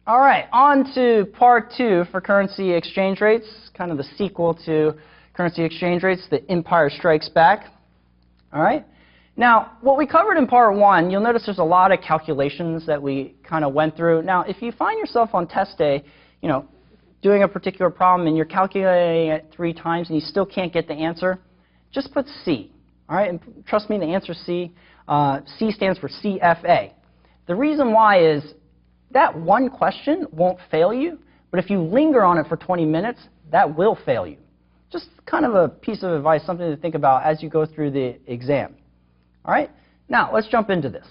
All right, on to part 2 for currency exchange rates, kind of the sequel to currency exchange rates, The Empire Strikes Back. All right. Now, what we covered in part 1, you'll notice there's a lot of calculations that we kind of went through. Now, if you find yourself on test day, doing a particular problem and you're calculating it 3 times and you still can't get the answer, just put C. All right, and trust me, the answer is C. C stands for CFA. The reason why is that one question won't fail you, but if you linger on it for 20 minutes, that will fail you. Just kind of a piece of advice, something to think about as you go through the exam. All right, now let's jump into this.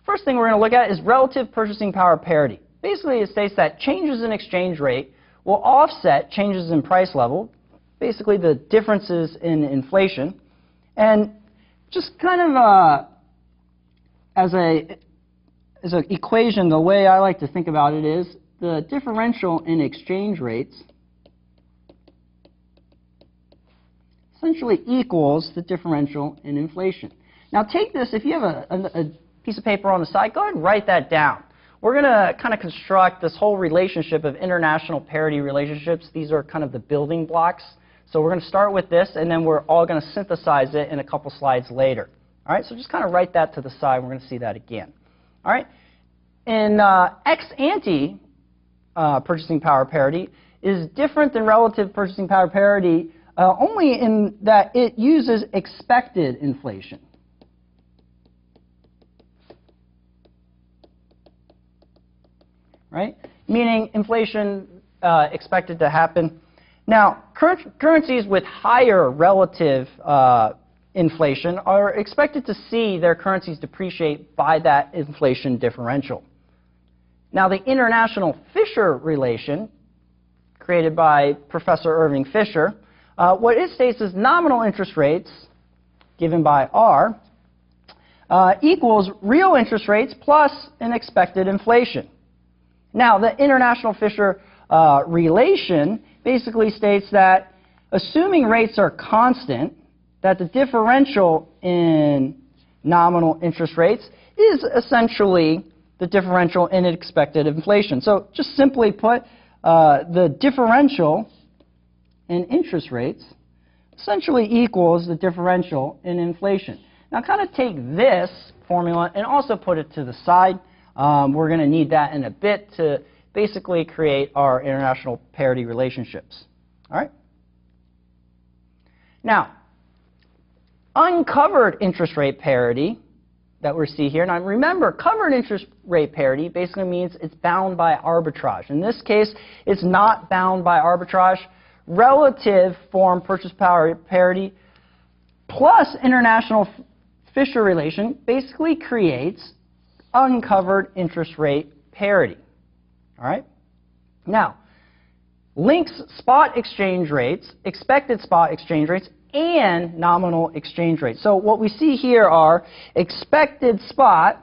First thing we're going to look at is relative purchasing power parity. Basically, it states that changes in exchange rate will offset changes in price level, basically the differences in inflation. And just kind of as an equation, the way I like to think about it is the differential in exchange rates essentially equals the differential in inflation. Now take this, if you have a piece of paper on the side, go ahead and write that down. We're going to kind of construct this whole relationship of international parity relationships. These are kind of the building blocks. So we're going to start with this, and then we're all going to synthesize it in a couple slides later. All right, so just kind of write that to the side. We're going to see that again. All right, in ex-ante purchasing power parity is different than relative purchasing power parity only in that it uses expected inflation. Right? Meaning inflation expected to happen. Now, currencies with higher relative inflation are expected to see their currencies depreciate by that inflation differential. Now, the international Fisher relation, created by Professor Irving Fisher, what it states is nominal interest rates, given by R, equals real interest rates plus an expected inflation. Now, the international Fisher relation basically states that assuming rates are constant, that the differential in nominal interest rates is essentially the differential in expected inflation. So just simply put, the differential in interest rates essentially equals the differential in inflation. Now kind of take this formula and also put it to the side. We're going to need that in a bit to basically create our international parity relationships. All right? Now, uncovered interest rate parity that we see here. Now remember, covered interest rate parity basically means it's bound by arbitrage. In this case, it's not bound by arbitrage. Relative form purchase power parity plus international Fisher relation basically creates uncovered interest rate parity. All right? Now, links spot exchange rates, expected spot exchange rates, and nominal exchange rates. So what we see here are expected spot,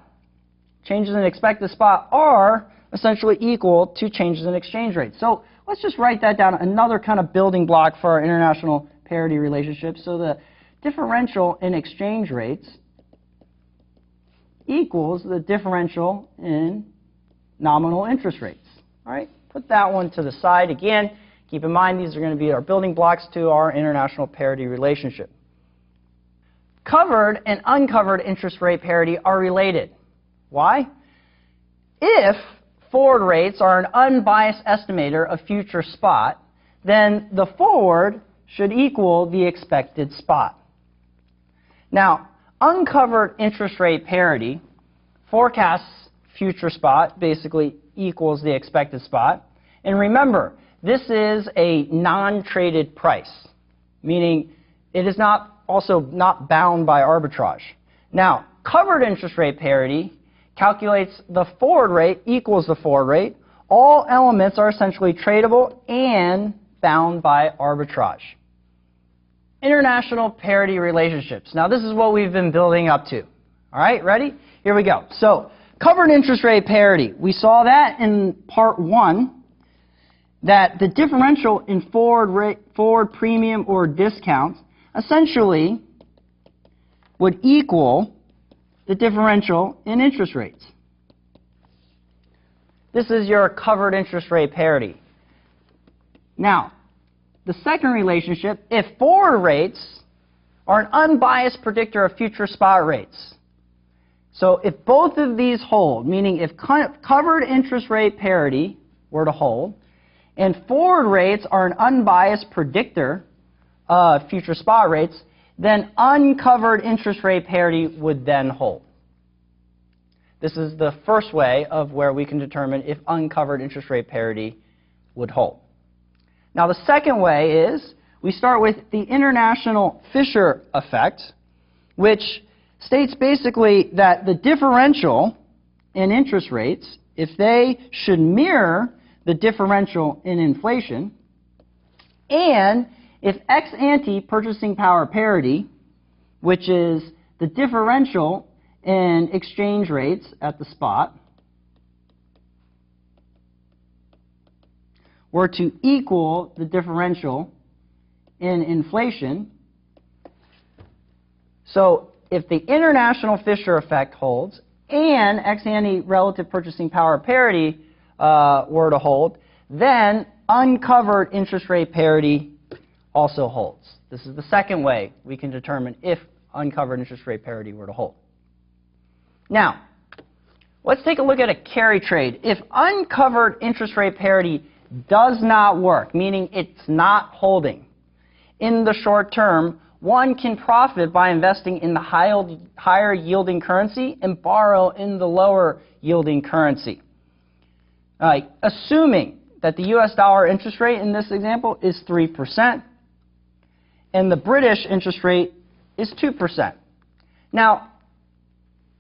changes in expected spot are essentially equal to changes in exchange rates. So let's just write that down, another kind of building block for our international parity relationship. So the differential in exchange rates equals the differential in nominal interest rates. All right, put that one to the side. Again, keep in mind these are going to be our building blocks to our international parity relationship. Covered and uncovered interest rate parity are related. Why? If forward rates are an unbiased estimator of future spot, then the forward should equal the expected spot. Now, uncovered interest rate parity forecasts future spot, basically equals the expected spot. And remember, this is a non-traded price, meaning it is also not bound by arbitrage. Now, covered interest rate parity calculates the forward rate equals the forward rate. All elements are essentially tradable and bound by arbitrage. International parity relationships. Now, this is what we've been building up to. All right, ready? Here we go. So, covered interest rate parity. We saw that in part 1, that the differential in forward premium or discount essentially would equal the differential in interest rates. This is your covered interest rate parity. Now, the second relationship, if forward rates are an unbiased predictor of future spot rates. So if both of these hold, meaning if covered interest rate parity were to hold, and forward rates are an unbiased predictor of future spot rates, then uncovered interest rate parity would then hold. This is the first way of where we can determine if uncovered interest rate parity would hold. Now the second way is we start with the international Fisher effect, which states basically that the differential in interest rates, if they should mirror the differential in inflation, and if ex ante purchasing power parity, which is the differential in exchange rates at the spot, were to equal the differential in inflation. So if the international Fisher effect holds and ex ante relative purchasing power parity were to hold, then uncovered interest rate parity also holds. This is the second way we can determine if uncovered interest rate parity were to hold. Now, let's take a look at a carry trade. If uncovered interest rate parity does not work, meaning it's not holding, in the short term, one can profit by investing in the higher yielding currency and borrow in the lower yielding currency. Assuming that the US dollar interest rate in this example is 3% and the British interest rate is 2%. Now,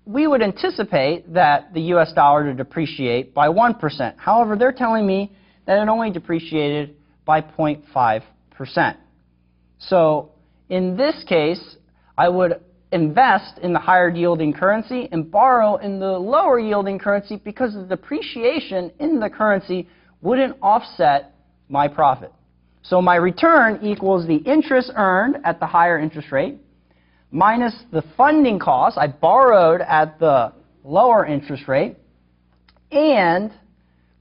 we would anticipate that the US dollar to depreciate by 1%. However, they're telling me that it only depreciated by 0.5%. So in this case, I would invest in the higher yielding currency and borrow in the lower yielding currency because the depreciation in the currency wouldn't offset my profit. So my return equals the interest earned at the higher interest rate minus the funding cost I borrowed at the lower interest rate and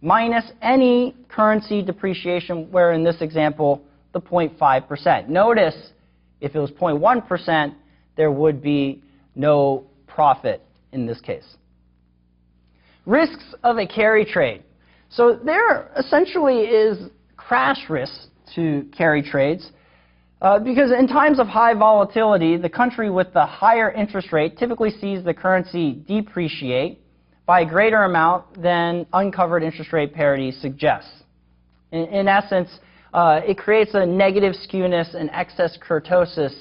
minus any currency depreciation, where in this example, the 0.5%. Notice if it was 0.1%, there would be no profit in this case. Risks of a carry trade. So there essentially is crash risks to carry trades because in times of high volatility, the country with the higher interest rate typically sees the currency depreciate by a greater amount than uncovered interest rate parity suggests. In essence, it creates a negative skewness and excess kurtosis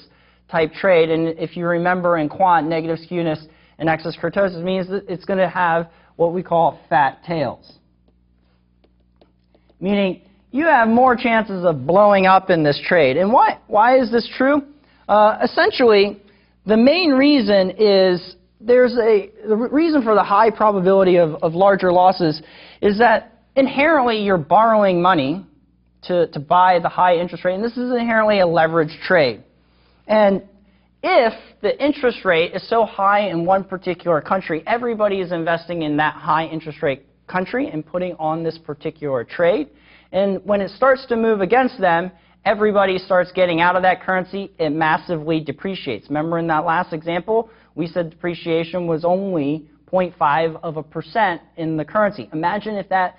type trade. And if you remember in quant, negative skewness and excess kurtosis means that it's going to have what we call fat tails. Meaning you have more chances of blowing up in this trade. And why is this true? Essentially, the main reason is the reason for the high probability of larger losses is that inherently you're borrowing money to buy the high interest rate, and this is inherently a leveraged trade. And if the interest rate is so high in one particular country, everybody is investing in that high interest rate country and putting on this particular trade. And when it starts to move against them, everybody starts getting out of that currency. It massively depreciates. Remember in that last example, we said depreciation was only 0.5% in the currency. Imagine if that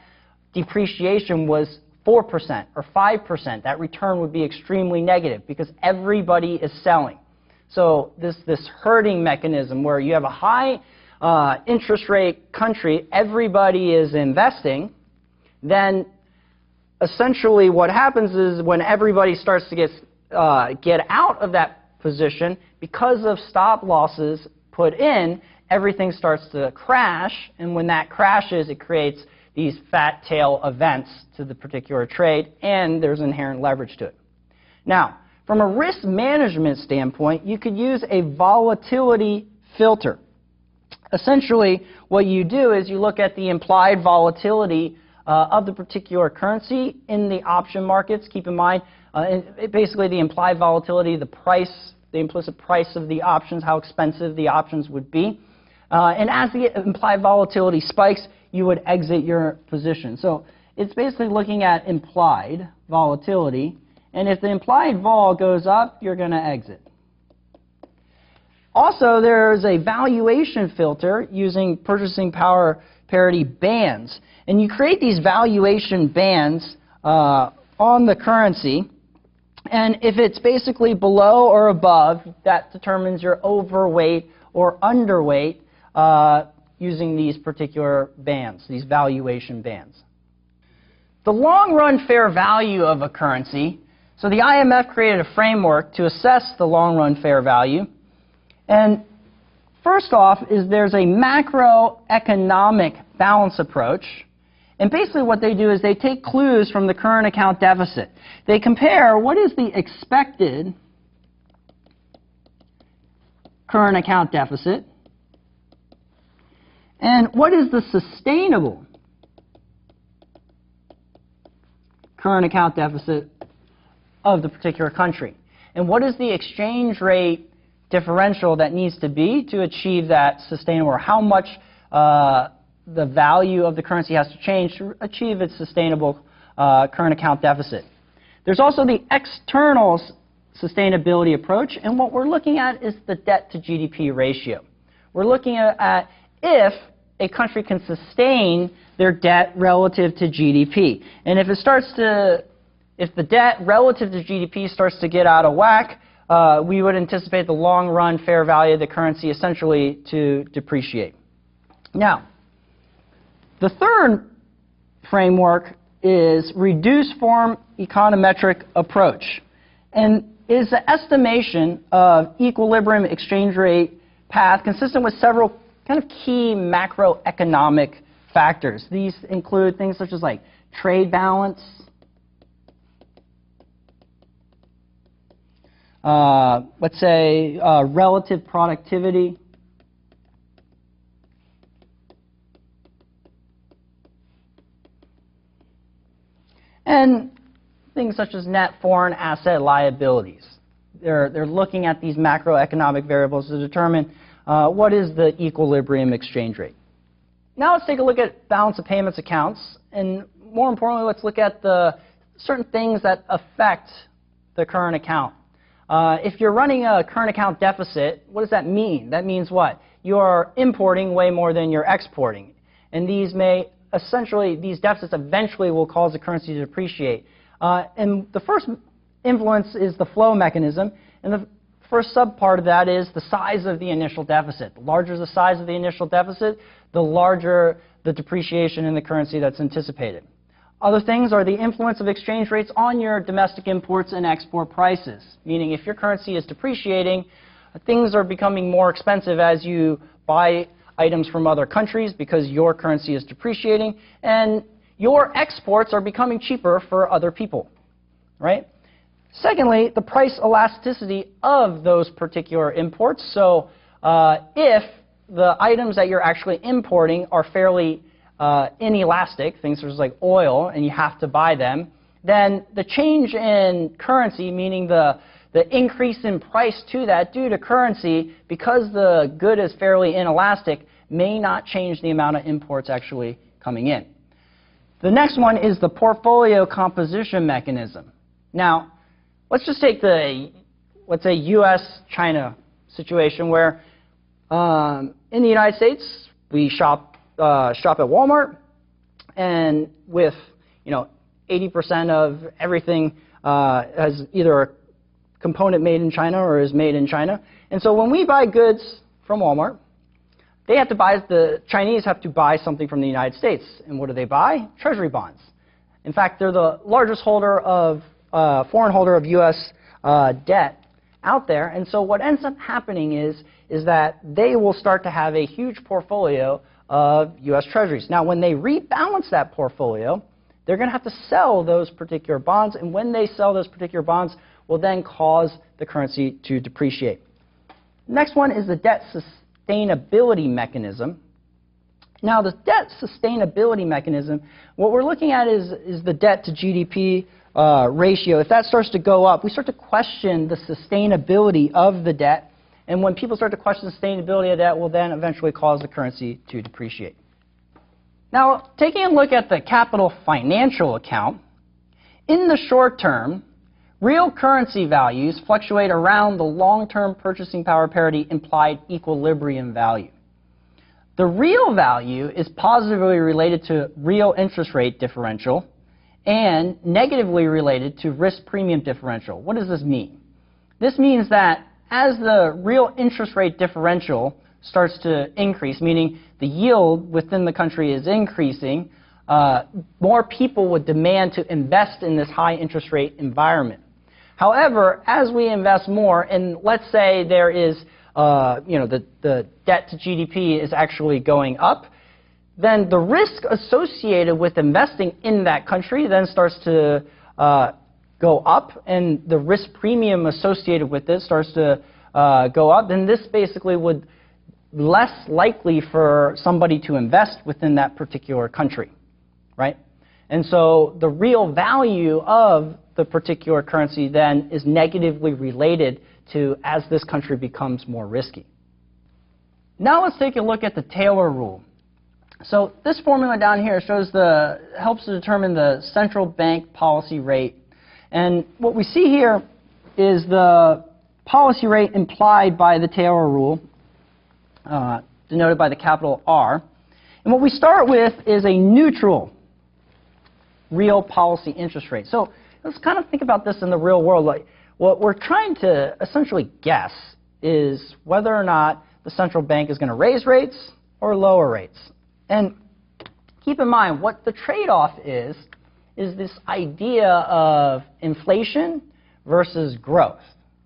depreciation was 4% or 5%. That return would be extremely negative because everybody is selling. So this herding mechanism where you have a high interest rate country, everybody is investing, then essentially what happens is when everybody starts to get out of that position, because of stop losses put in, everything starts to crash, and when that crashes, it creates these fat tail events to the particular trade, and there's inherent leverage to it. Now, from a risk management standpoint, you could use a volatility filter. Essentially, what you do is you look at the implied volatility of the particular currency in the option markets. Keep in mind, basically the implied volatility, the price, the implicit price of the options, how expensive the options would be. And as the implied volatility spikes, you would exit your position. So it's basically looking at implied volatility, and if the implied vol goes up, you're going to exit. Also, there's a valuation filter using purchasing power parity bands. And you create these valuation bands on the currency. And if it's basically below or above, that determines your overweight or underweight using these particular bands, these valuation bands. The long-run fair value of a currency. So the IMF created a framework to assess the long-run fair value. And first off is there's a macroeconomic balance approach. And basically what they do is they take clues from the current account deficit. They compare what is the expected current account deficit and what is the sustainable current account deficit of the particular country. And what is the exchange rate differential that needs to be to achieve that sustainable, or how much the value of the currency has to change to achieve its sustainable current account deficit. There's also the external sustainability approach, and what we're looking at is the debt to GDP ratio. We're looking at if a country can sustain their debt relative to GDP. And if the debt relative to GDP starts to get out of whack, we would anticipate the long-run fair value of the currency essentially to depreciate. Now, the third framework is reduced form econometric approach, and is the estimation of equilibrium exchange rate path consistent with several kind of key macroeconomic factors. These include things such as like trade balance, let's say relative productivity, and things such as net foreign asset liabilities. They're looking at these macroeconomic variables to determine what is the equilibrium exchange rate. Now let's take a look at balance of payments accounts, and more importantly, let's look at the certain things that affect the current account. If you're running a current account deficit, what does that mean? That means what? You're importing way more than you're exporting. And these deficits eventually will cause the currency to depreciate. And the first influence is the flow mechanism. And the first subpart of that is the size of the initial deficit. The larger the size of the initial deficit, the larger the depreciation in the currency that's anticipated. Other things are the influence of exchange rates on your domestic imports and export prices, meaning if your currency is depreciating, things are becoming more expensive as you buy items from other countries because your currency is depreciating, and your exports are becoming cheaper for other people, right? Secondly, the price elasticity of those particular imports. So if the items that you're actually importing are fairly inelastic, things such as like oil, and you have to buy them, then the change in currency, meaning the increase in price to that due to currency, because the good is fairly inelastic, may not change the amount of imports actually coming in. The next one is the portfolio composition mechanism. Now, let's just take the, let's say, U.S.-China situation where in the United States, we shop at Walmart, and with 80% of everything has either a component made in China or is made in China. And so when we buy goods from Walmart, the Chinese have to buy something from the United States. And what do they buy? Treasury bonds. In fact, they're the largest holder of foreign holder of U.S. debt out there. And so what ends up happening is that they will start to have a huge portfolio of U.S. Treasuries. Now, when they rebalance that portfolio, they're going to have to sell those particular bonds, and when they sell those particular bonds, will then cause the currency to depreciate. Next one is the debt sustainability mechanism. Now, the debt sustainability mechanism, what we're looking at is the debt to GDP ratio. If that starts to go up, we start to question the sustainability of the debt. And when people start to question the sustainability of that, will then eventually cause the currency to depreciate. Now, taking a look at the capital financial account, in the short term, real currency values fluctuate around the long-term purchasing power parity implied equilibrium value. The real value is positively related to real interest rate differential and negatively related to risk premium differential. What does this mean? This means that as the real interest rate differential starts to increase, meaning the yield within the country is increasing, more people would demand to invest in this high interest rate environment. However, as we invest more, and let's say there is, the debt to GDP is actually going up, then the risk associated with investing in that country then starts to go up, and the risk premium associated with it starts to go up. Then this basically would less likely for somebody to invest within that particular country, right? And so the real value of the particular currency then is negatively related to as this country becomes more risky. Now let's take a look at the Taylor rule. So this formula down here helps to determine the central bank policy rate. And what we see here is the policy rate implied by the Taylor rule, denoted by the capital R. And what we start with is a neutral real policy interest rate. So let's kind of think about this in the real world. Like, what we're trying to essentially guess is whether or not the central bank is going to raise rates or lower rates. And keep in mind, what the trade-off is this idea of inflation versus growth,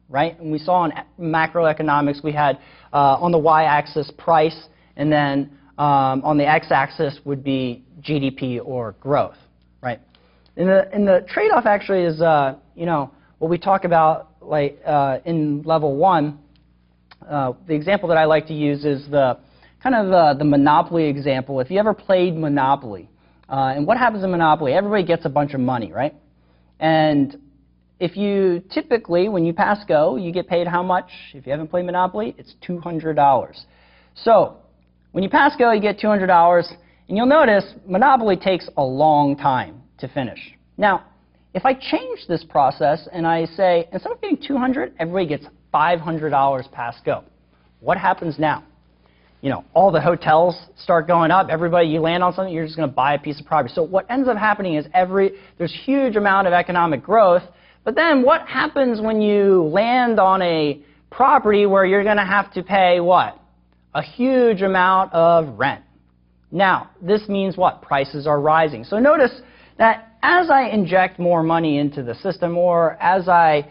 right? And we saw in macroeconomics, we had on the y-axis price, and then on the x-axis would be GDP or growth, right? And the trade-off actually is, what we talk about like in level 1. The example that I like to use is the Monopoly example. If you ever played Monopoly, and what happens in Monopoly? Everybody gets a bunch of money, right? And if you typically, when you pass go, you get paid how much? If you haven't played Monopoly, it's $200. So when you pass go, you get $200, and you'll notice Monopoly takes a long time to finish. Now, if I change this process and I say, instead of getting $200, everybody gets $500 pass go. What happens now? All the hotels start going up. Everybody, you land on something, you're just going to buy a piece of property. So what ends up happening is there's huge amount of economic growth, but then what happens when you land on a property where you're going to have to pay what? A huge amount of rent. Now, this means what? Prices are rising. So notice that as I inject more money into the system, or as I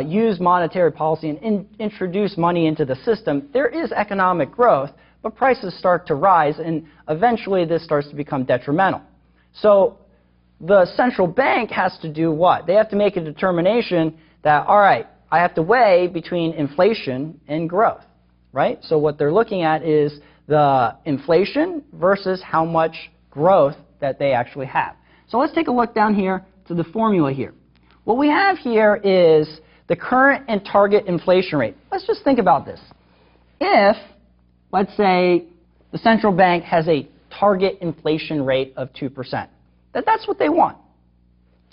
use monetary policy and introduce money into the system, there is economic growth, but prices start to rise, and eventually this starts to become detrimental. So the central bank has to do what? They have to make a determination that, all right, I have to weigh between inflation and growth, right? So what they're looking at is the inflation versus how much growth that they actually have. So let's take a look down here to the formula here. What we have here is the current and target inflation rate. Let's just think about this. If, let's say, the central bank has a target inflation rate of 2%, that's what they want.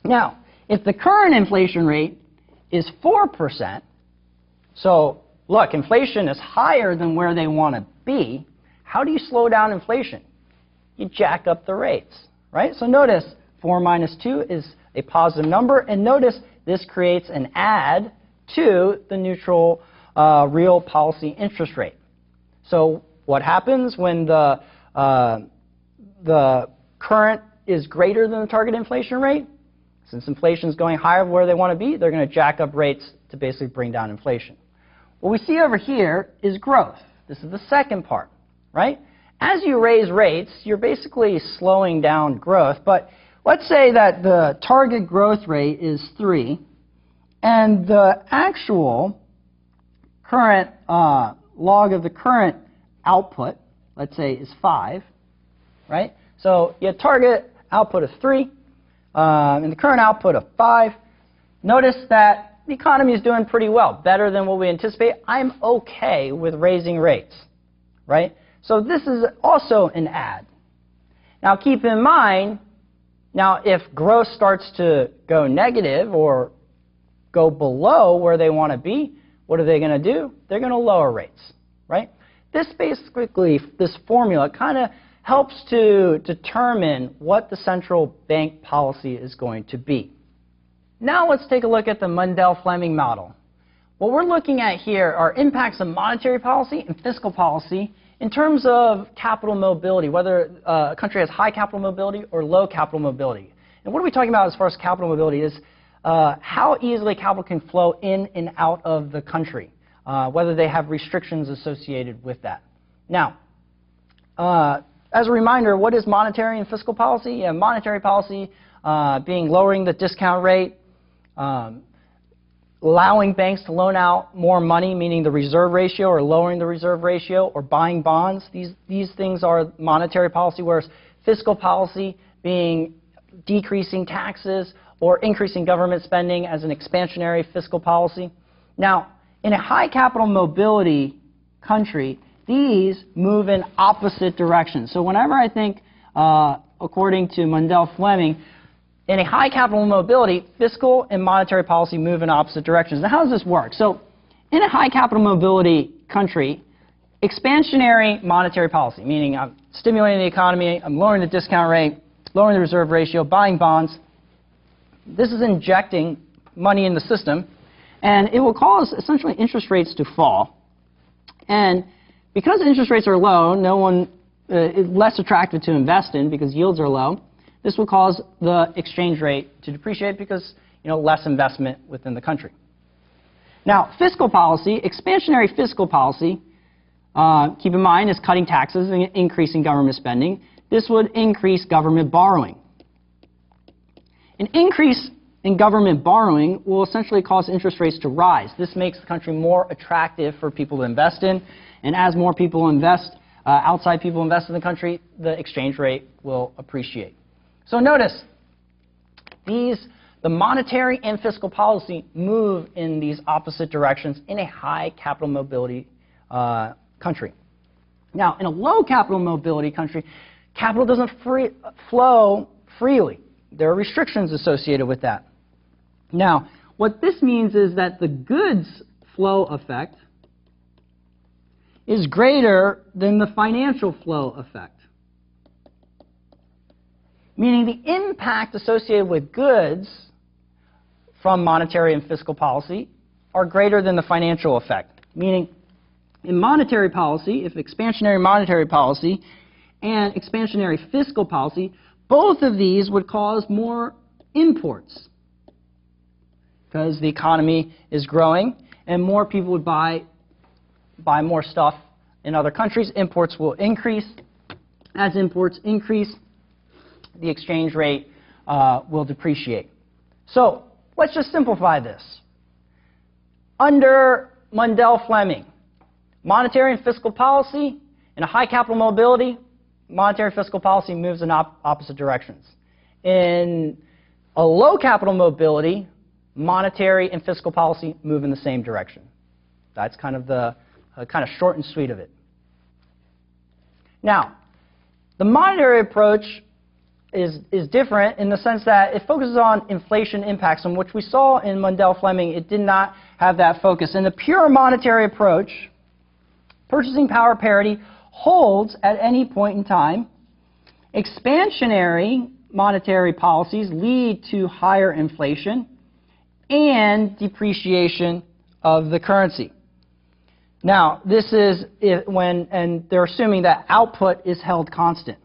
Now, if the current inflation rate is 4%, so look, inflation is higher than where they want to be, how do you slow down inflation? You jack up the rates, right? So notice 4 minus 2 is a positive number, and notice this creates an add to the neutral real policy interest rate. So what happens when the current is greater than the target inflation rate? Since inflation is going higher where they want to be, they're going to jack up rates to basically bring down inflation. What we see over here is growth. This is the second part, right? As you raise rates, you're basically slowing down growth, but let's say that the target growth rate is 3, and the actual current log of the current output, let's say, is 5, right? So you have target output of 3 and the current output of 5. Notice that the economy is doing pretty well, better than what we anticipate. I'm okay with raising rates, right? So this is also an add. Now keep in mind, now if growth starts to go negative or go below where they want to be, what are they going to do? They're going to lower rates, right? This basically, this formula kind of helps to determine what the central bank policy is going to be. Now let's take a look at the Mundell-Fleming model. What we're looking at here are impacts of monetary policy and fiscal policy in terms of capital mobility, whether a country has high capital mobility or low capital mobility. And what are we talking about as far as capital mobility is how easily capital can flow in and out of the country, whether they have restrictions associated with that. Now, as a reminder, what is monetary and fiscal policy? Yeah, monetary policy being lowering the discount rate, allowing banks to loan out more money, meaning the reserve ratio, or lowering the reserve ratio, or buying bonds. These things are monetary policy, whereas fiscal policy being decreasing taxes or increasing government spending as an expansionary fiscal policy. Now, in a high capital mobility country, these move in opposite directions. So whenever I think, according to Mundell-Fleming, in a high capital mobility, fiscal and monetary policy move in opposite directions. Now, how does this work? So, in a high capital mobility country, expansionary monetary policy, meaning I'm stimulating the economy, I'm lowering the discount rate, lowering the reserve ratio, buying bonds. This is injecting money in the system, and it will cause essentially interest rates to fall. And because interest rates are low, no one is less attractive to invest in because yields are low. This will cause the exchange rate to depreciate because, less investment within the country. Now, fiscal policy, expansionary fiscal policy, keep in mind, is cutting taxes and increasing government spending. This would increase government borrowing. An increase in government borrowing will essentially cause interest rates to rise. This makes the country more attractive for people to invest in, and as more people invest, outside people invest in the country, the exchange rate will appreciate. So notice, the monetary and fiscal policy move in these opposite directions in a high capital mobility country. Now, in a low capital mobility country, capital doesn't flow freely. There are restrictions associated with that. Now, what this means is that the goods flow effect is greater than the financial flow effect. Meaning the impact associated with goods from monetary and fiscal policy are greater than the financial effect. Meaning in monetary policy, if expansionary monetary policy and expansionary fiscal policy, both of these would cause more imports because the economy is growing and more people would buy more stuff in other countries. Imports will increase. As imports increase, the exchange rate will depreciate. So let's just simplify this. Under Mundell-Fleming, monetary and fiscal policy, in a high capital mobility, monetary fiscal policy moves in opposite directions. In a low capital mobility, monetary and fiscal policy move in the same direction. That's kind of the short and sweet of it. Now, the monetary approach is different in the sense that it focuses on inflation impacts, and which we saw in Mundell-Fleming, it did not have that focus. In the pure monetary approach, purchasing power parity holds at any point in time. Expansionary monetary policies lead to higher inflation and depreciation of the currency. Now, this is and they're assuming that output is held constant.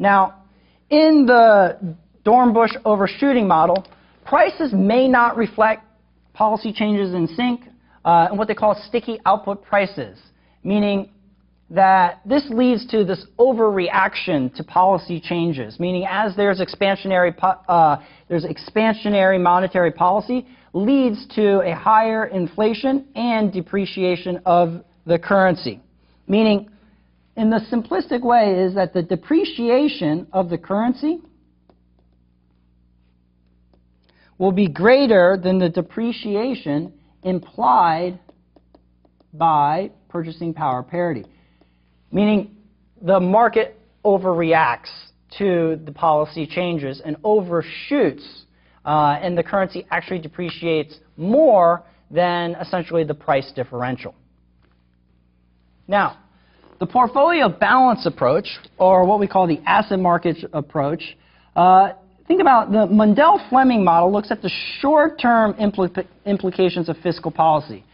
Now, in the Dornbusch overshooting model, prices may not reflect policy changes in sync and what they call sticky output prices, meaning that this leads to this overreaction to policy changes, meaning as there's expansionary monetary policy, leads to a higher inflation and depreciation of the currency. Meaning, in the simplistic way, is that the depreciation of the currency will be greater than the depreciation implied by purchasing power parity. Meaning the market overreacts to the policy changes and overshoots, and the currency actually depreciates more than essentially the price differential. Now, the portfolio balance approach, or what we call the asset market approach, think about the Mundell-Fleming model looks at the short-term implications of fiscal policy.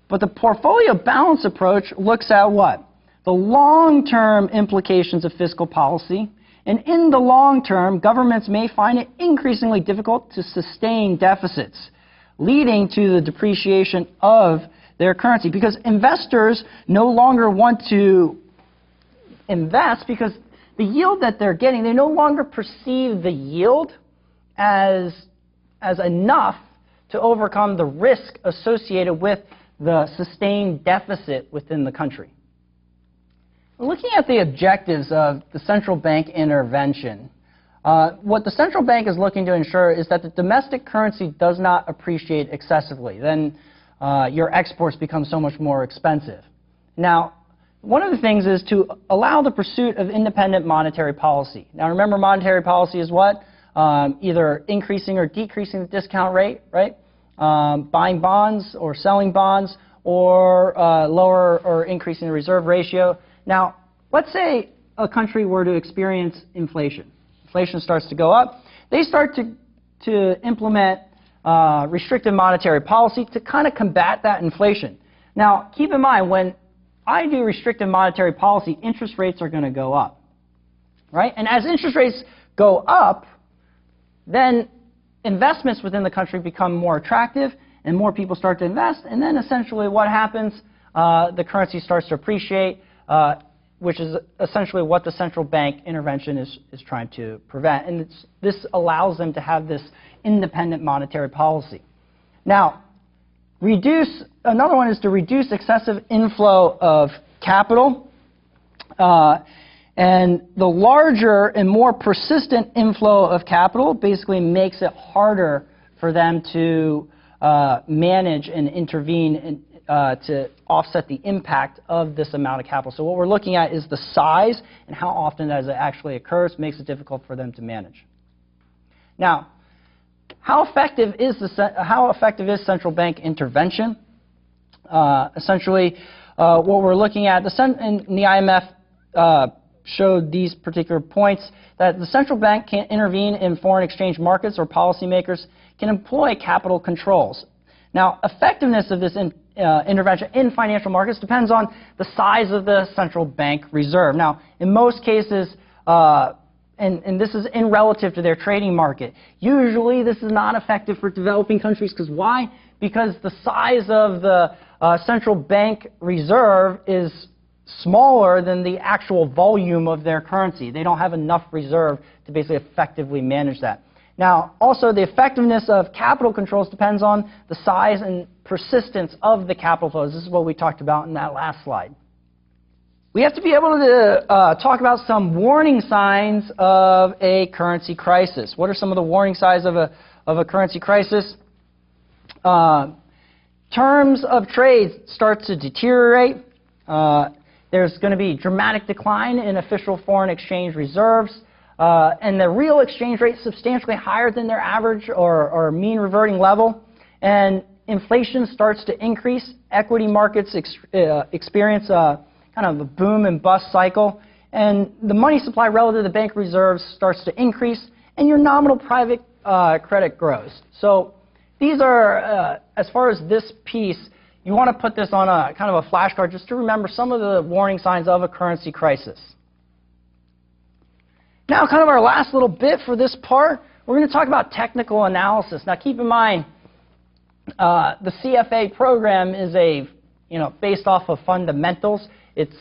But the portfolio balance approach looks at what? The long-term implications of fiscal policy. And in the long term, governments may find it increasingly difficult to sustain deficits, leading to the depreciation of their currency. Because investors no longer want to invest because the yield that they're getting, they no longer perceive the yield as enough to overcome the risk associated with the sustained deficit within the country. Looking at the objectives of the central bank intervention, what the central bank is looking to ensure is that the domestic currency does not appreciate excessively. Then your exports become so much more expensive. Now, one of the things is to allow the pursuit of independent monetary policy. Now, remember, monetary policy is what? Either increasing or decreasing the discount rate, right? Buying bonds or selling bonds, or lower or increasing the reserve ratio. Now, let's say a country were to experience inflation. Inflation starts to go up. They start to implement restrictive monetary policy to kind of combat that inflation. Now, keep in mind, when I do restrictive monetary policy, interest rates are going to go up, right? And as interest rates go up, then investments within the country become more attractive, and more people start to invest, and then essentially what happens, the currency starts to appreciate, which is essentially what the central bank intervention is trying to prevent. And this allows them to have this independent monetary policy. Now, another one is to reduce excessive inflow of capital. And the larger and more persistent inflow of capital basically makes it harder for them to manage and intervene to offset the impact of this amount of capital. So what we're looking at is the size and how often as it actually occurs makes it difficult for them to manage. Now, how effective is central bank intervention? Essentially, what we're looking at, and the IMF showed these particular points, that the central bank can intervene in foreign exchange markets, or policymakers can employ capital controls. Now, effectiveness of this intervention in financial markets depends on the size of the central bank reserve. Now, in most cases, and this is in relative to their trading market, usually this is not effective for developing countries. Because why? Because the size of the central bank reserve is smaller than the actual volume of their currency. They don't have enough reserve to basically effectively manage that. Now, also, the effectiveness of capital controls depends on the size and persistence of the capital flows. This is what we talked about in that last slide. We have to be able to talk about some warning signs of a currency crisis. What are some of the warning signs of a currency crisis? Terms of trade start to deteriorate. There's going to be dramatic decline in official foreign exchange reserves. And the real exchange rate substantially higher than their average or mean reverting level. And inflation starts to increase. Equity markets experience kind of a boom and bust cycle. And the money supply relative to the bank reserves starts to increase. And your nominal private credit grows. So these are, as far as this piece, you want to put this on a kind of a flashcard just to remember some of the warning signs of a currency crisis. Now, kind of our last little bit for this part, we're going to talk about technical analysis. Now, keep in mind, the CFA program is based off of fundamentals.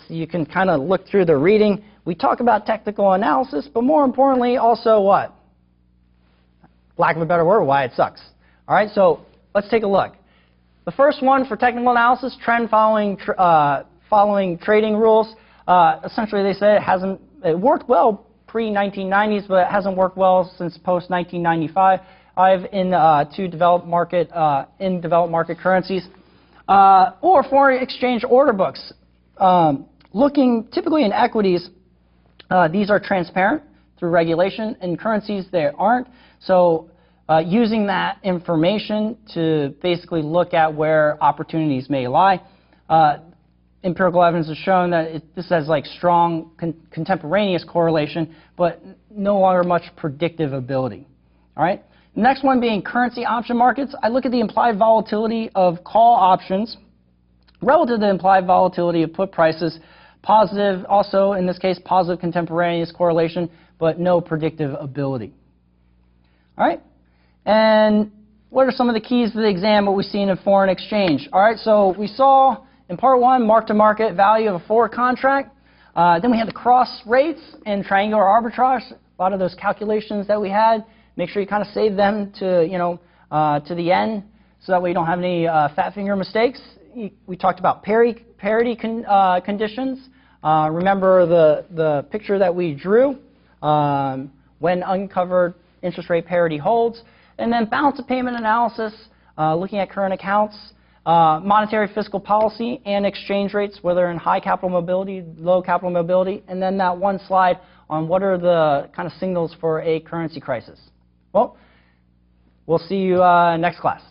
You can kind of look through the reading. We talk about technical analysis, but more importantly, also what? Lack of a better word, why it sucks. All right, so let's take a look. The first one for technical analysis, trend following trading rules. Essentially, they say it worked well pre-1990s, but it hasn't worked well since post-1995 in developed market currencies. Or foreign exchange order books. Looking typically in equities, these are transparent through regulation. In currencies, there aren't. So using that information to basically look at where opportunities may lie. Empirical evidence has shown that this has like strong contemporaneous correlation, but no longer much predictive ability. All right. The next one being currency option markets. I look at the implied volatility of call options relative to the implied volatility of put prices. Positive, also in this case, positive contemporaneous correlation, but no predictive ability. All right. And what are some of the keys to the exam, what we've seen in foreign exchange? All right. So we saw in part one, mark-to-market value of a forward contract. Then we had the cross rates and triangular arbitrage. A lot of those calculations that we had. Make sure you kind of save them to, to the end, so that way you don't have any fat finger mistakes. We talked about parity conditions. Remember the picture that we drew when uncovered interest rate parity holds. And then balance of payment analysis, looking at current accounts. Monetary fiscal policy and exchange rates, whether in high capital mobility, low capital mobility, and then that one slide on what are the kind of signals for a currency crisis. Well, we'll see you next class.